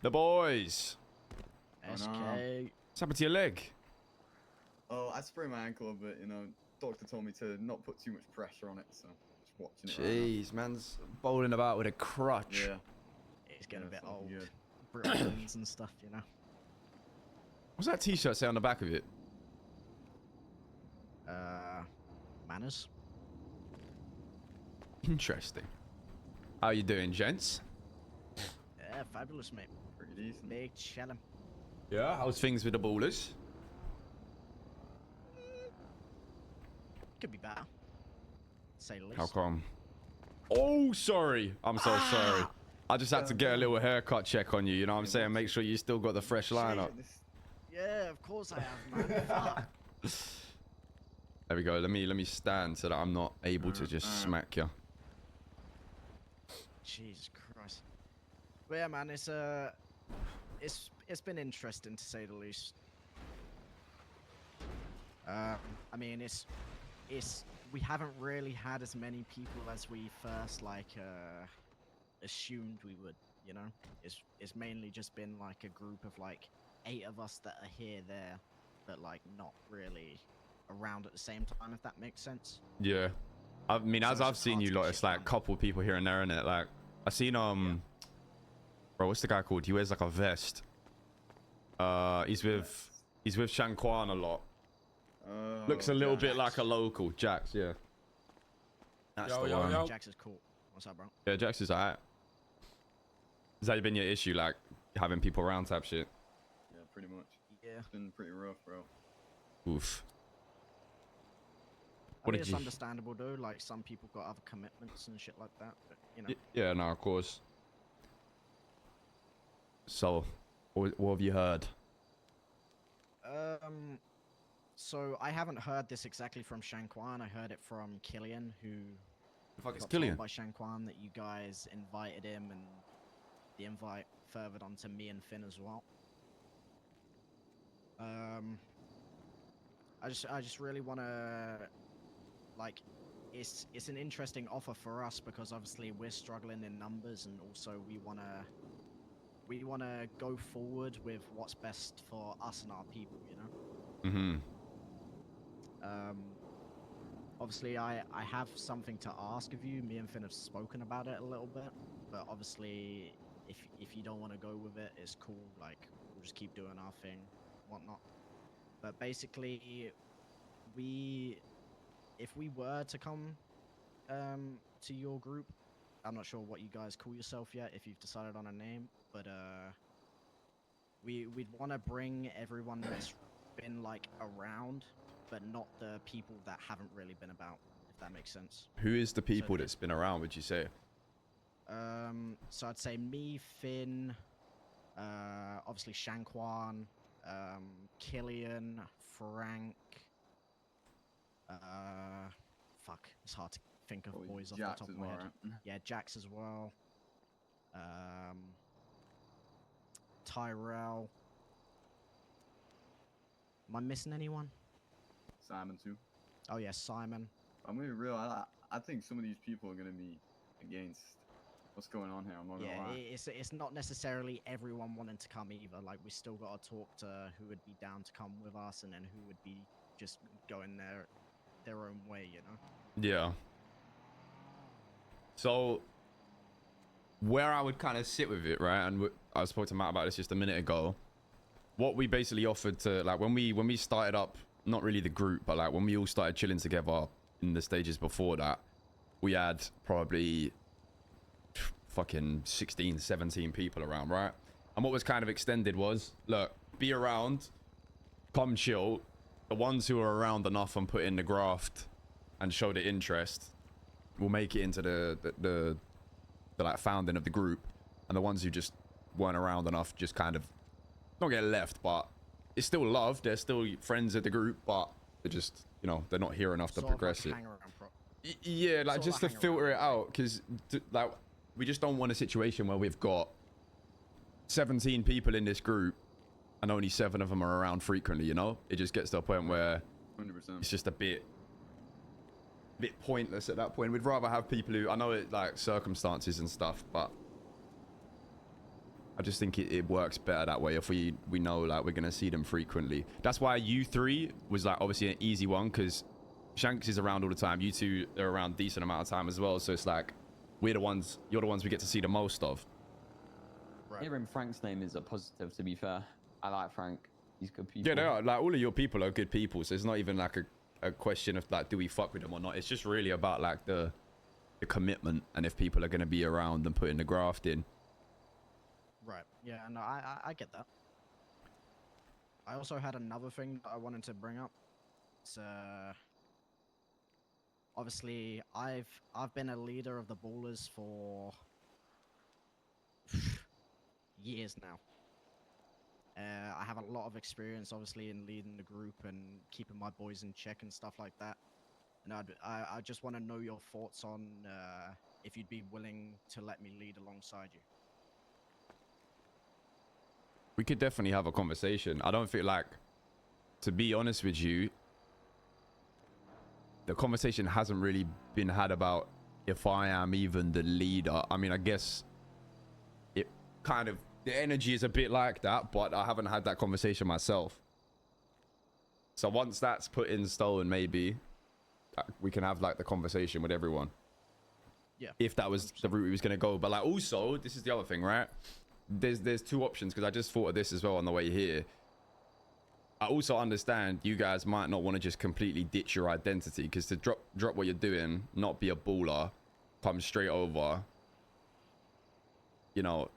The boys. SK. What's happened to your leg? Oh, I sprained my ankle a bit, you know. Doctor told me to not put too much pressure on it, so just watching it Jeez, man's bowling about with a crutch. right now. It's getting a bit something old. good. Brittle bones and stuff, you know. What's that t-shirt say on the back of it? Manners. Interesting. How you doing, gents? Yeah, fabulous, mate. Pretty decent. Big chillin'. Yeah, how's things with the ballers? Could be better. Say the least. How come? Oh, sorry. I'm so sorry. I just had to get a little haircut check on you, you know what I'm saying? Make sure you still got the fresh lineup. Yeah, of course I have, man. Fuck. There we go. Let me stand so that I'm not able to just smack you. Jesus Christ. But yeah, man, it's been interesting to say the least. I mean, we haven't really had as many people as we first assumed we would, you know. It's mainly just been like a group of like 8 of us that are here there, but like not really around at the same time, if that makes sense. Yeah. I mean, So as it's I've just seen hard you to lot, get it's shit like a done. couple of people here and there, innit? Like, I seen, bro, what's the guy called? He wears like a vest. He's with Shanquan a lot. Looks a little bit like a local. Jax, yeah. That's the one. yo. Jax is cool. What's up, bro? Yeah, Jax is alright. Has that been your issue, like, having people around type shit? Yeah, pretty much. Yeah. It's been pretty rough, bro. Oof. I mean, it's understandable though. Like some people got other commitments and shit like that. But you know. Yeah, no, of course. So, what have you heard? So I haven't heard this exactly from Shanquan. I heard it from Killian, who The fuck is got Killian? told by Shanquan that you guys invited him, and the invite furthered onto me and Finn as well. I just really want to, like, it's an interesting offer for us because obviously we're struggling in numbers, and also we want to go forward with what's best for us and our people, you know. Obviously I have something to ask of you. Me and Finn have spoken about it a little bit, but obviously if you don't want to go with it, it's cool. Like, we'll just keep doing our thing, whatnot. But basically, if we were to come to your group, I'm not sure what you guys call yourself yet, if you've decided on a name, but we'd want to bring everyone that's been like around, but not the people that haven't really been about, if that makes sense. Who is the people that's been around, would you say? So I'd say me, Finn, obviously Shanquan, Killian, Frank, fuck, it's hard to think of boys off the top of my head. Right? Yeah, Jax as well. Tyrell. Am I missing anyone? Simon too. Oh yeah, Simon. I'm gonna be real. I think some of these people are gonna be against what's going on here. I'm not gonna Yeah, lie. it's not necessarily everyone wanting to come either. Like, we still got to talk to who would be down to come with us, and then who would be just going their own way, you know. Yeah. So, where I would kind of sit with it, right? And I spoke to Matt about this just a minute ago. What we basically offered to, like, when we started up, not really the group, but like when we all started chilling together in the stages before that, we had probably fucking 16, 17 people around, right? And what was kind of extended was, look, be around, come chill. The ones who are around enough and put in the graft and show the interest will make it into the like founding of the group, and the ones who just weren't around enough just kind of not get left, but it's still love. They're still friends of the group, but they're just, you know, they're not here enough to progress it. Yeah, like just to filter it out, because like we just don't want a situation where we've got 17 people in this group and only 7 of them are around frequently, you know. It just gets to a point where 100%. it's just a bit pointless at that point. We'd rather have people who, I know it like circumstances and stuff, but I just think it works better that way if we know like we're gonna see them frequently. That's why you three was like obviously an easy one because Shanks is around all the time. You two are around decent amount of time as well. So it's like you're the ones we get to see the most of. Right. Hearing Frank's name is a positive, to be fair. I like Frank. He's good people. Yeah, they are. Like all of your people are good people. So it's not even like a question of like do we fuck with them or not. It's just really about like the commitment and if people are gonna be around and putting the graft in. Right. Yeah, no, I get that. I also had another thing that I wanted to bring up. It's obviously I've been a leader of the Ballas for years now. I have a lot of experience, obviously, in leading the group and keeping my boys in check and stuff like that. And I just want to know your thoughts on if you'd be willing to let me lead alongside you. We could definitely have a conversation. I don't feel like, to be honest with you, the conversation hasn't really been had about if I am even the leader. I mean, I guess it kind of, the energy is a bit like that, but I haven't had that conversation myself. So once that's put in stone, maybe we can have like the conversation with everyone. Yeah. If that was 100%. The route we was going to go. But like also, this is the other thing, right? There's two options because I just thought of this as well on the way here. I also understand you guys might not want to just completely ditch your identity because to drop what you're doing, not be a baller, come straight over, you know,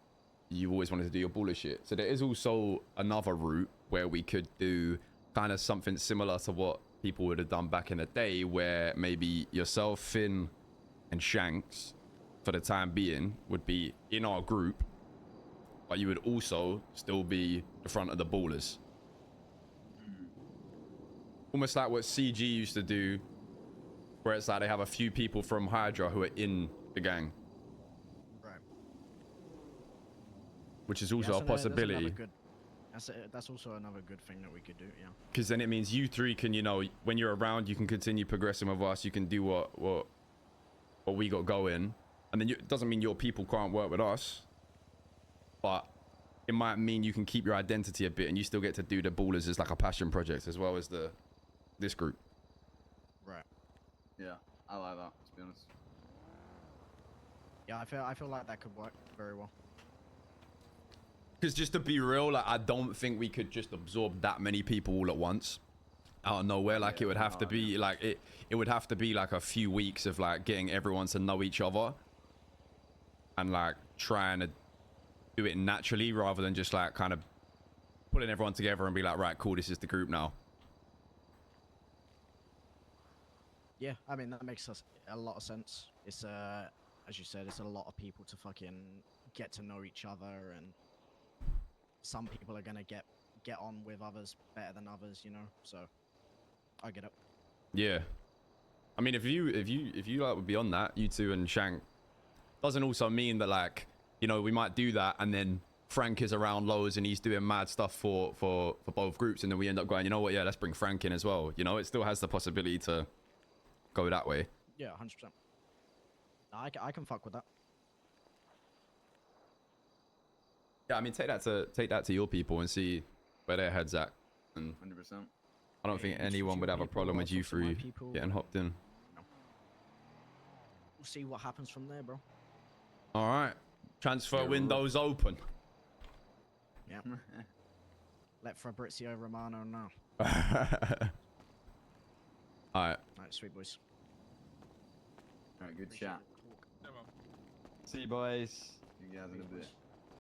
you always wanted to do your baller shit. So there is also another route where we could do kind of something similar to what people would have done back in the day where maybe yourself, Finn, and Shanks, for the time being, would be in our group, but you would also still be the front of the ballers. Almost like what CG used to do, where it's like they have a few people from Hydra who are in the gang. Right. Which is also a possibility. That's also another good thing that we could do, yeah. Because then it means you three can, you know, when you're around, you can continue progressing with us. You can do what we got going. And then it doesn't mean your people can't work with us. But it might mean you can keep your identity a bit and you still get to do the ballers as like a passion project as well as this group. Right. Yeah, I like that, to be honest. Yeah, I feel like that could work very well. Because just to be real, like I don't think we could just absorb that many people all at once out of nowhere. Like it would have to be like it would have to be like a few weeks of like getting everyone to know each other and like trying to do it naturally rather than just like kind of putting everyone together and be like, right, cool, this is the group now. Yeah, I mean that makes a lot of sense. It's as you said, it's a lot of people to fucking get to know each other, and some people are gonna get on with others better than others, you know. So I get it. Yeah, I mean, if you like would be on that, you two and Shank, doesn't also mean that like, you know, we might do that and then Frank is around loads and he's doing mad stuff for both groups, and then we end up going, you know what, yeah, let's bring Frank in as well. You know, it still has the possibility to go that way. Yeah, 100%. I can fuck with that. Yeah, I mean, take that to your people and see where their heads at. And 100%. I don't think anyone would have a problem with you three getting hopped in. No. We'll see what happens from there, bro. All right, transfer windows open. Yeah. Let Fabrizio Romano know. All right. Alright, sweet boys. Alright, good Appreciate chat. the talk. See you, boys. See you guys in a bit.